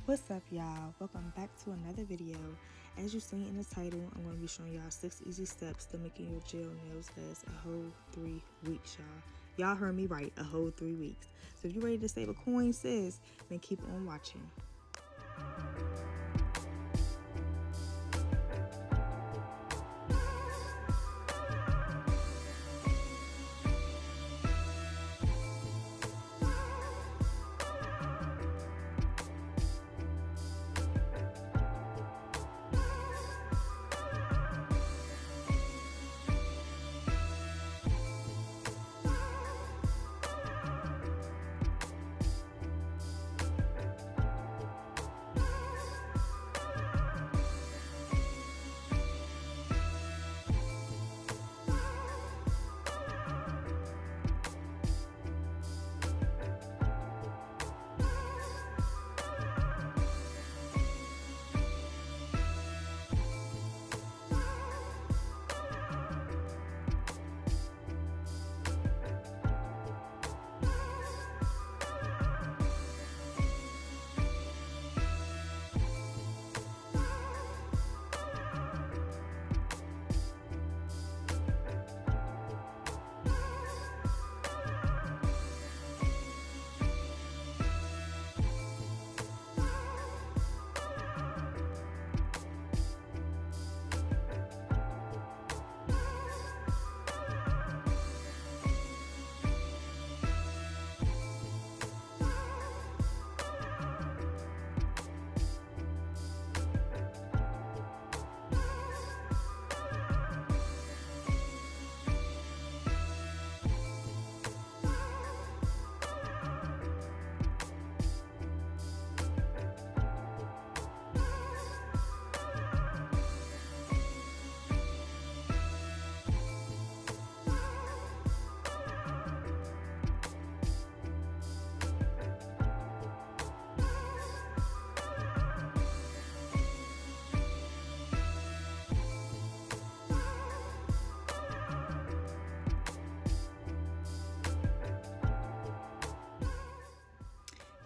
What's up, y'all? Welcome back to another video. As you see in the title, I'm going to be showing y'all 6 easy steps to making your gel nails last a whole 3 weeks, y'all. Y'all heard me right, a whole 3 weeks. So if you're ready to save a coin, sis, then keep on watching.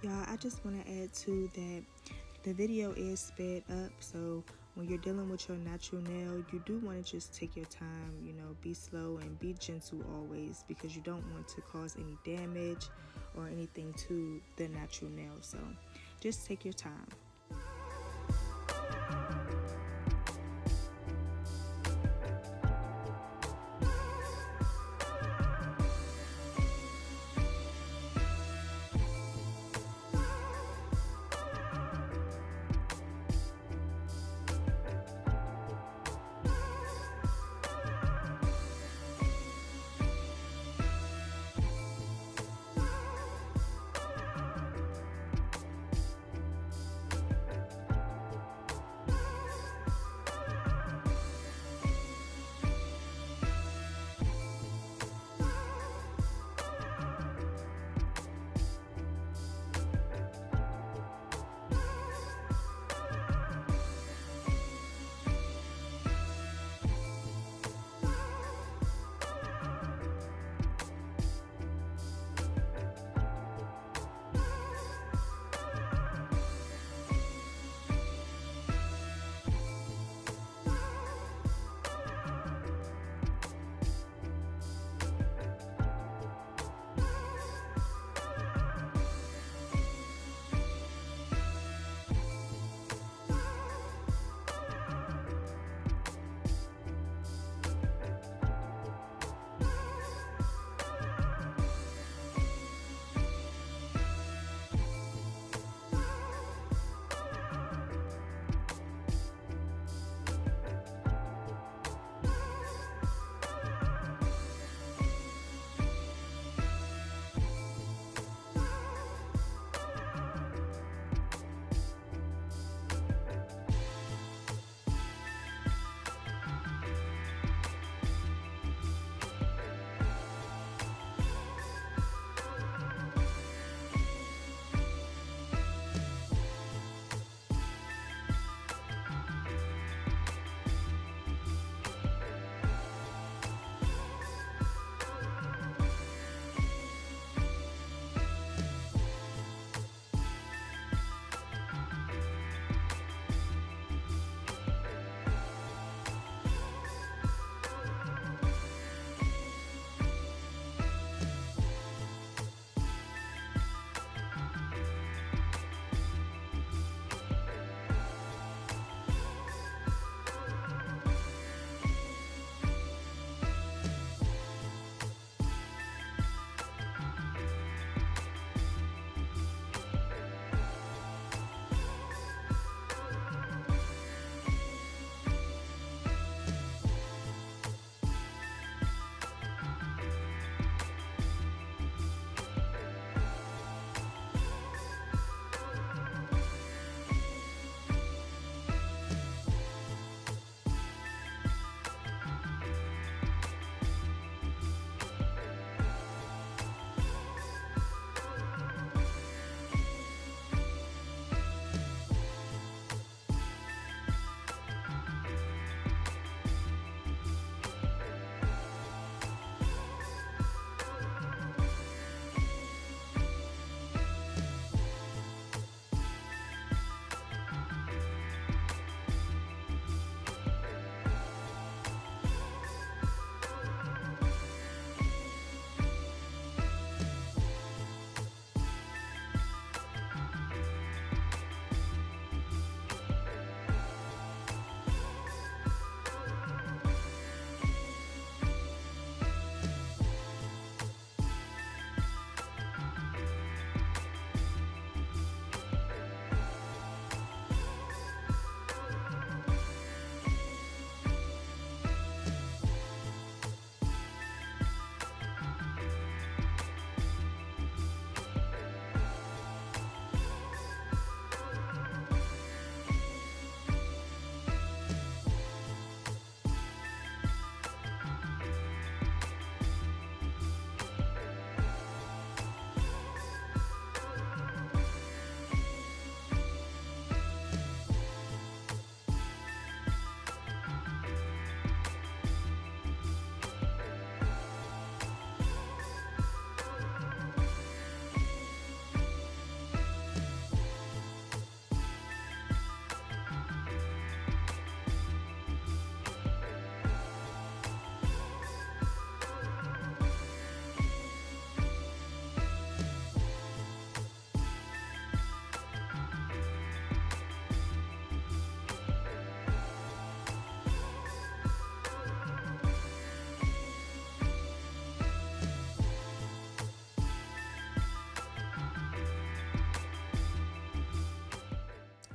Y'all, I just want to add too that the video is sped up, so when you're dealing with your natural nail, you do want to just take your time, be slow and be gentle always, because you don't want to cause any damage or anything to the natural nail. So just take your time.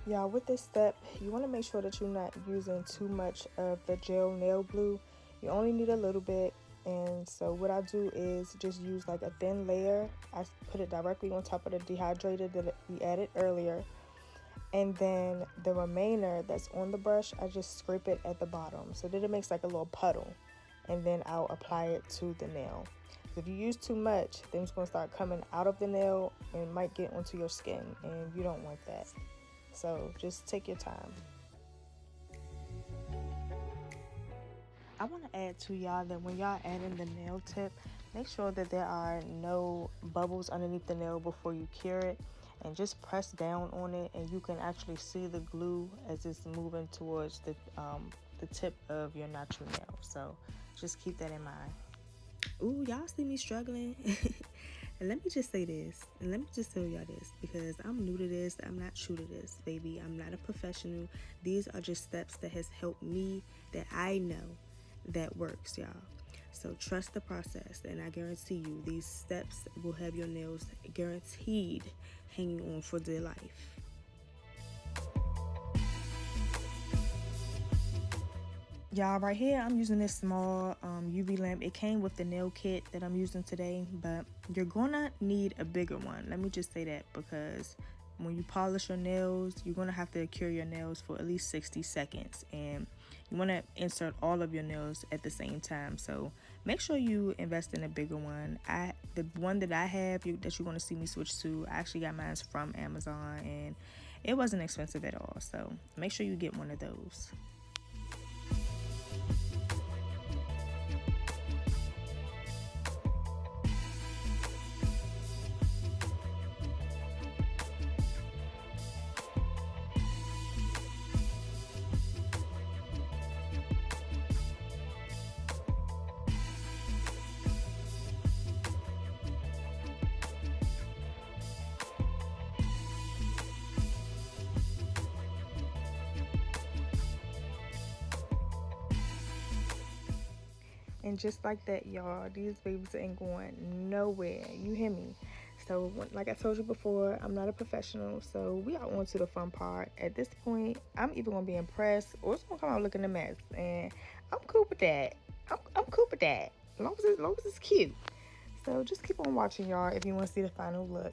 Y'all, with this step, you want to make sure that you're not using too much of the gel nail glue. You only need a little bit. And so what I do is just use like a thin layer. I put it directly on top of the dehydrated that we added earlier. And then the remainder that's on the brush, I just scrape it at the bottom so that it makes like a little puddle. And then I'll apply it to the nail. If you use too much, then it's going to start coming out of the nail and might get onto your skin, and you don't want that. So just take your time. I want to add to y'all that when y'all add in the nail tip, make sure that there are no bubbles underneath the nail before you cure it, and just press down on it and you can actually see the glue as it's moving towards the tip of your natural nail. So just keep that in mind. Ooh, y'all see me struggling. And let me just say this, and let me just tell y'all this, because I'm new to this, I'm not true to this, baby. I'm not a professional. These are just steps that has helped me, that I know that works, y'all. So trust the process, and I guarantee you these steps will have your nails guaranteed hanging on for dear life. Y'all, right here I'm using this small UV lamp. It came with the nail kit that I'm using today, but you're gonna need a bigger one. Let me just say that, because when you polish your nails, you're gonna have to cure your nails for at least 60 seconds, and you want to insert all of your nails at the same time. So make sure you invest in a bigger one. The one that I have that you're going to see me switch to, I actually got mine from Amazon, and it wasn't expensive at all. So make sure you get one of those. And just like that, y'all, these babies ain't going nowhere. You hear me? So, like I told you before, I'm not a professional. So, we are on to the fun part. At this point, I'm either going to be impressed or it's going to come out looking a mess. And I'm cool with that. I'm cool with that. As long as it's cute. So, just keep on watching, y'all, if you want to see the final look.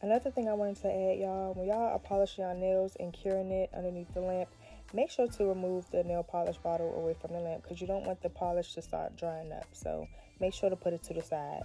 Another thing I wanted to add, y'all, when y'all are polishing your nails and curing it underneath the lamp, make sure to remove the nail polish bottle away from the lamp because you don't want the polish to start drying up. So make sure to put it to the side.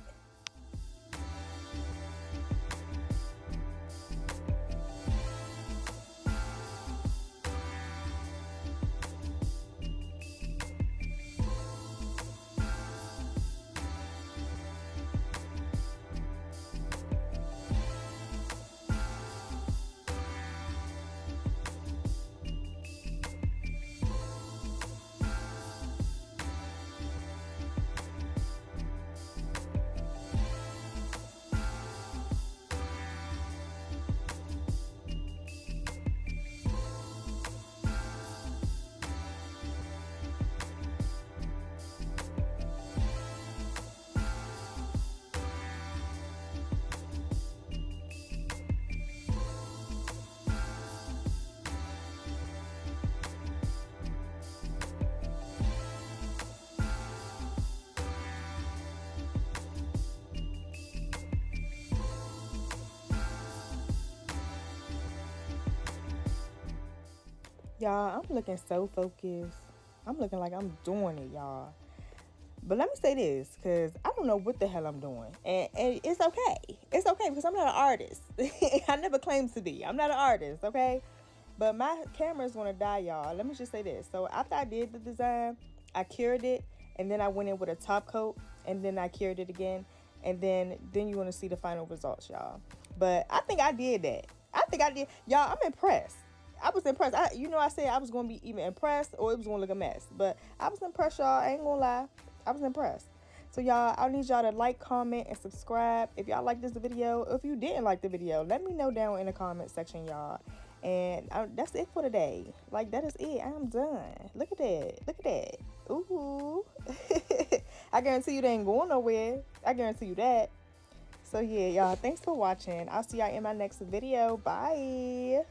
Y'all, I'm looking so focused. I'm looking like I'm doing it, y'all. But let me say this, because I don't know what the hell I'm doing. And it's okay. It's okay, because I'm not an artist. I never claimed to be. I'm not an artist, okay? But my camera is going to die, y'all. Let me just say this. So after I did the design, I cured it. And then I went in with a top coat. And then I cured it again. And then you're going to see the final results, y'all. But I think I did that. I think I did. Y'all, I'm impressed. I was impressed. I said I was going to be even impressed or it was going to look a mess. But I was impressed, y'all. I ain't going to lie. I was impressed. So, y'all, I need y'all to like, comment, and subscribe. If y'all like this video, if you didn't like the video, let me know down in the comment section, y'all. And that's it for today. Like, that is it. I'm done. Look at that. Look at that. Ooh. I guarantee you they ain't going nowhere. I guarantee you that. So, yeah, y'all, thanks for watching. I'll see y'all in my next video. Bye.